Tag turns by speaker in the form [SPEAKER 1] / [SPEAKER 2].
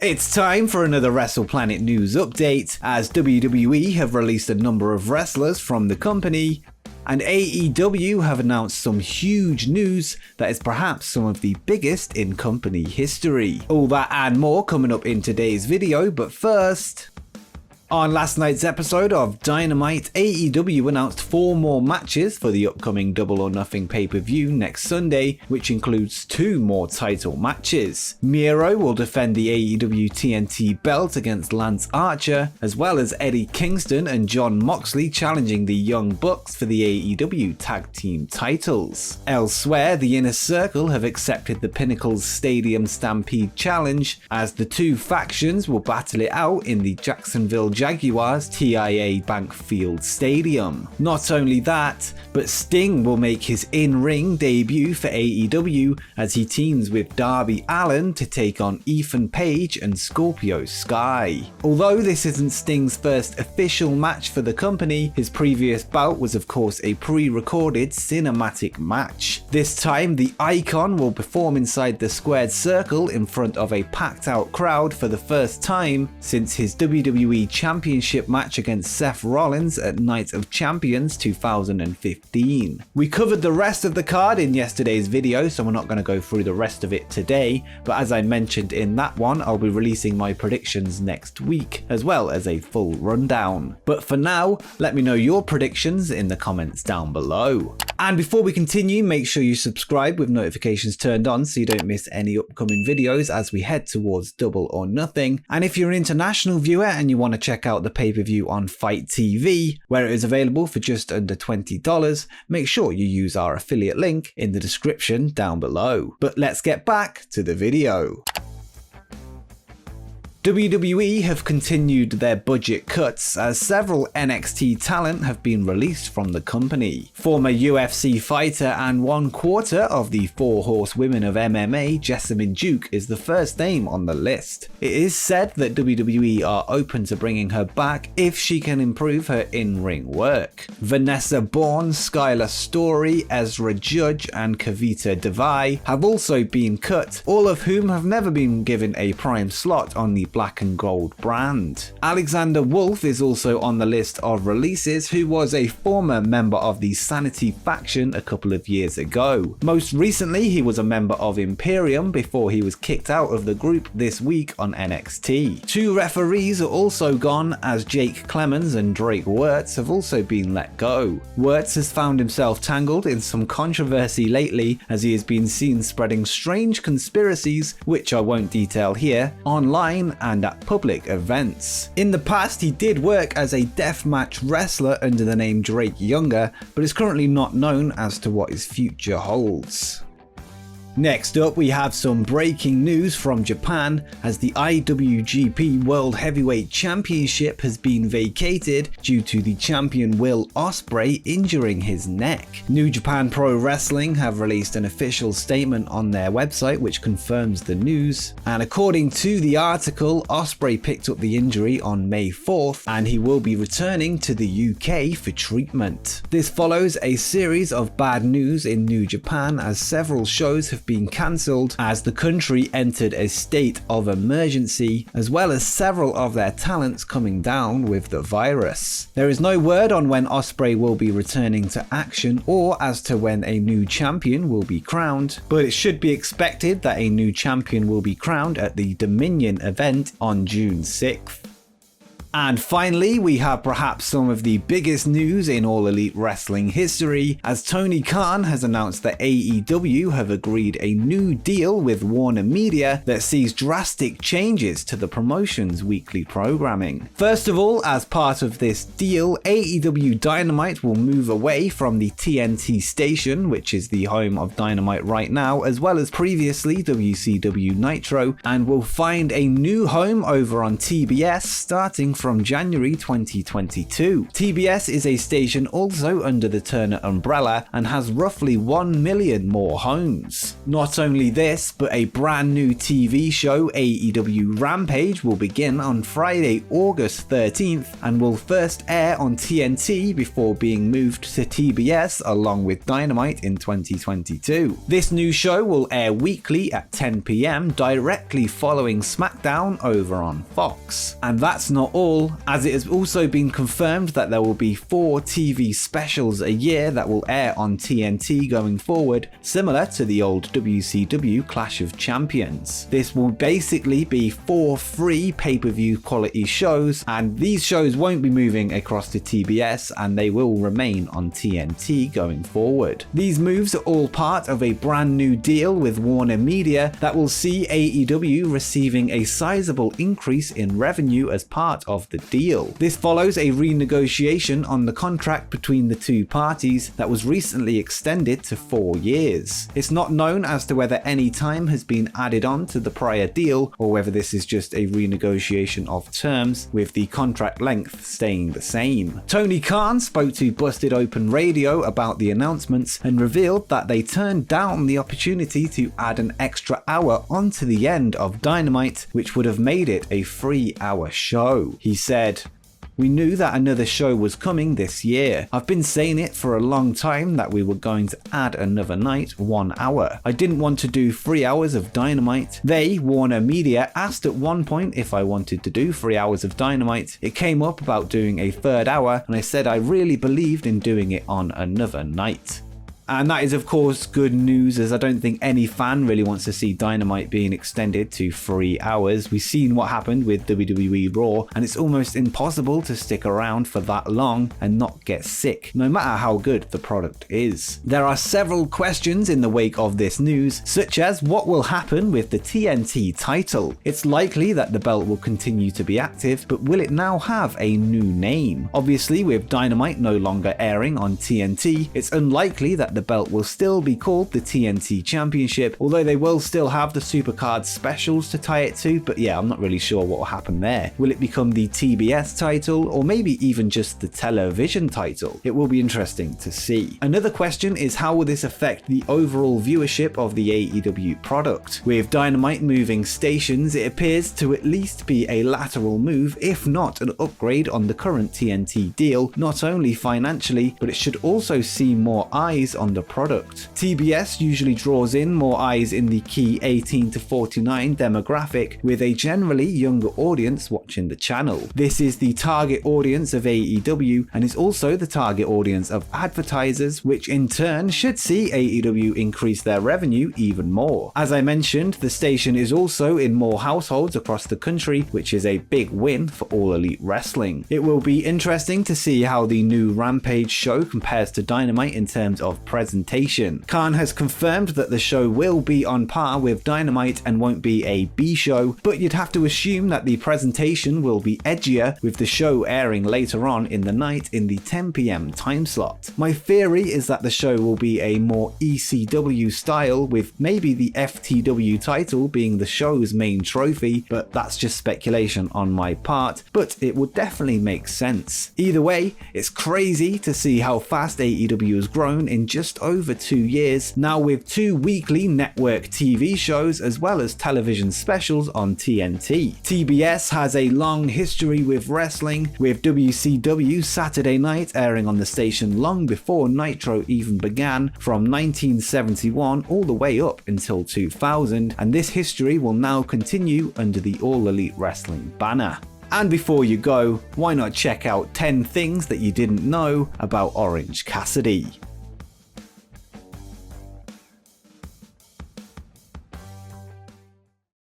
[SPEAKER 1] It's time for another WrestlePlanet news update, as WWE have released a number of wrestlers from the company, and AEW have announced some huge news that is perhaps some of the biggest in company history. All that and more coming up in today's video, but first... On last night's episode of Dynamite, AEW announced 4 more matches for the upcoming Double or Nothing pay-per-view next Sunday, which includes 2 more title matches. Miro will defend the AEW TNT belt against Lance Archer, as well as Eddie Kingston and Jon Moxley challenging the Young Bucks for the AEW tag team titles. Elsewhere, the Inner Circle have accepted the Pinnacle's Stadium Stampede challenge, as the 2 factions will battle it out in the Jacksonville Jaguars TIA Bank Field Stadium. Not only that, but Sting will make his in-ring debut for AEW as he teams with Darby Allin to take on Ethan Page and Scorpio Sky. Although this isn't Sting's first official match for the company, his previous bout was of course a pre-recorded cinematic match. This time the Icon will perform inside the squared circle in front of a packed out crowd for the first time since his WWE Championship match against Seth Rollins at Night of Champions 2015. We covered the rest of the card in yesterday's video, so we're not going to go through the rest of it today, but as I mentioned in that one, I'll be releasing my predictions next week, as well as a full rundown. But for now, let me know your predictions in the comments down below. And before we continue, make sure you subscribe with notifications turned on so you don't miss any upcoming videos as we head towards Double or Nothing. And if you're an international viewer and you want to check out the pay-per-view on Fight TV, where it is available for just under $20, make sure you use our affiliate link in the description down below. But let's get back to the video. WWE have continued their budget cuts as several NXT talent have been released from the company. Former UFC fighter and 1/4 of the 4 horsewomen of MMA, Jessamyn Duke, is the first name on the list. It is said that WWE are open to bringing her back if she can improve her in-ring work. Vanessa Bourne, Skylar Story, Ezra Judge, and Kavita Devai have also been cut, all of whom have never been given a prime slot on the Black and Gold brand. Alexander Wolf is also on the list of releases, who was a former member of the Sanity faction a couple of years ago. Most recently, he was a member of Imperium before he was kicked out of the group this week on NXT. 2 referees are also gone, as Jake Clemens and Drake Wirtz have also been let go. Wirtz has found himself tangled in some controversy lately, as he has been seen spreading strange conspiracies, which I won't detail here, online and at public events. In the past, he did work as a deathmatch wrestler under the name Drake Younger, but is currently not known as to what his future holds. Next up, we have some breaking news from Japan, as the IWGP World Heavyweight Championship has been vacated due to the champion Will Ospreay injuring his neck. New Japan Pro Wrestling have released an official statement on their website which confirms the news, and according to the article, Ospreay picked up the injury on May 4th and he will be returning to the UK for treatment. This follows a series of bad news in New Japan, as several shows have been cancelled as the country entered a state of emergency, as well as several of their talents coming down with the virus. There is no word on when Ospreay will be returning to action or as to when a new champion will be crowned, but it should be expected that a new champion will be crowned at the Dominion event on June 6th. And finally, we have perhaps some of the biggest news in All Elite Wrestling history, as Tony Khan has announced that AEW have agreed a new deal with WarnerMedia that sees drastic changes to the promotion's weekly programming. First of all, as part of this deal, AEW Dynamite will move away from the TNT station, which is the home of Dynamite right now, as well as previously WCW Nitro, and will find a new home over on TBS starting from from January 2022. TBS is a station also under the Turner umbrella and has roughly 1 million more homes. Not only this, but a brand new TV show, AEW Rampage, will begin on Friday, August 13th and will first air on TNT before being moved to TBS along with Dynamite in 2022. This new show will air weekly at 10 PM directly following SmackDown over on Fox. And that's not all, as it has also been confirmed that there will be 4 TV specials a year that will air on TNT going forward, similar to the old WCW Clash of Champions. This will basically be 4 free pay-per-view quality shows, and these shows won't be moving across to TBS and they will remain on TNT going forward. These moves are all part of a brand new deal with WarnerMedia that will see AEW receiving a sizable increase in revenue as part of the deal. This follows a renegotiation on the contract between the two parties that was recently extended to 4 years. It's not known as to whether any time has been added on to the prior deal or whether this is just a renegotiation of terms with the contract length staying the same. Tony Khan spoke to Busted Open Radio about the announcements and revealed that they turned down the opportunity to add an extra hour onto the end of Dynamite, which would have made it a 3-hour show. He said, "We knew that another show was coming this year. I've been saying it for a long time that we were going to add another night, 1 hour. I didn't want to do 3 hours of Dynamite. They, WarnerMedia, asked at one point if I wanted to do 3 hours of Dynamite. It came up about doing a 3rd hour and I said I really believed in doing it on another night." And that is of course good news, as I don't think any fan really wants to see Dynamite being extended to 3 hours. We've seen what happened with WWE Raw, and it's almost impossible to stick around for that long and not get sick, no matter how good the product is. There are several questions in the wake of this news, such as what will happen with the TNT title. It's likely that the belt will continue to be active, but will it now have a new name? Obviously, with Dynamite no longer airing on TNT, it's unlikely that the belt will still be called the TNT Championship, although they will still have the Supercard specials to tie it to, but yeah, I'm not really sure what will happen there. Will it become the TBS title, or maybe even just the television title? It will be interesting to see. Another question is, how will this affect the overall viewership of the AEW product? With Dynamite moving stations, it appears to at least be a lateral move, if not an upgrade on the current TNT deal, not only financially, but it should also see more eyes on the product. TBS usually draws in more eyes in the key 18 to 49 demographic, with a generally younger audience watching the channel. This is the target audience of AEW and is also the target audience of advertisers, which in turn should see AEW increase their revenue even more. As I mentioned, the station is also in more households across the country, which is a big win for All Elite Wrestling. It will be interesting to see how the new Rampage show compares to Dynamite in terms of presentation. Khan has confirmed that the show will be on par with Dynamite and won't be a B show, but you'd have to assume that the presentation will be edgier, with the show airing later on in the night in the 10 PM time slot. My theory is that the show will be a more ECW style, with maybe the FTW title being the show's main trophy, but that's just speculation on my part, but it would definitely make sense. Either way, it's crazy to see how fast AEW has grown in just over 2 years, now with 2 weekly network TV shows as well as television specials on TNT. TBS has a long history with wrestling, with WCW Saturday Night airing on the station long before Nitro even began, from 1971 all the way up until 2000, and this history will now continue under the All Elite Wrestling banner. And before you go, why not check out 10 things that you didn't know about Orange Cassidy?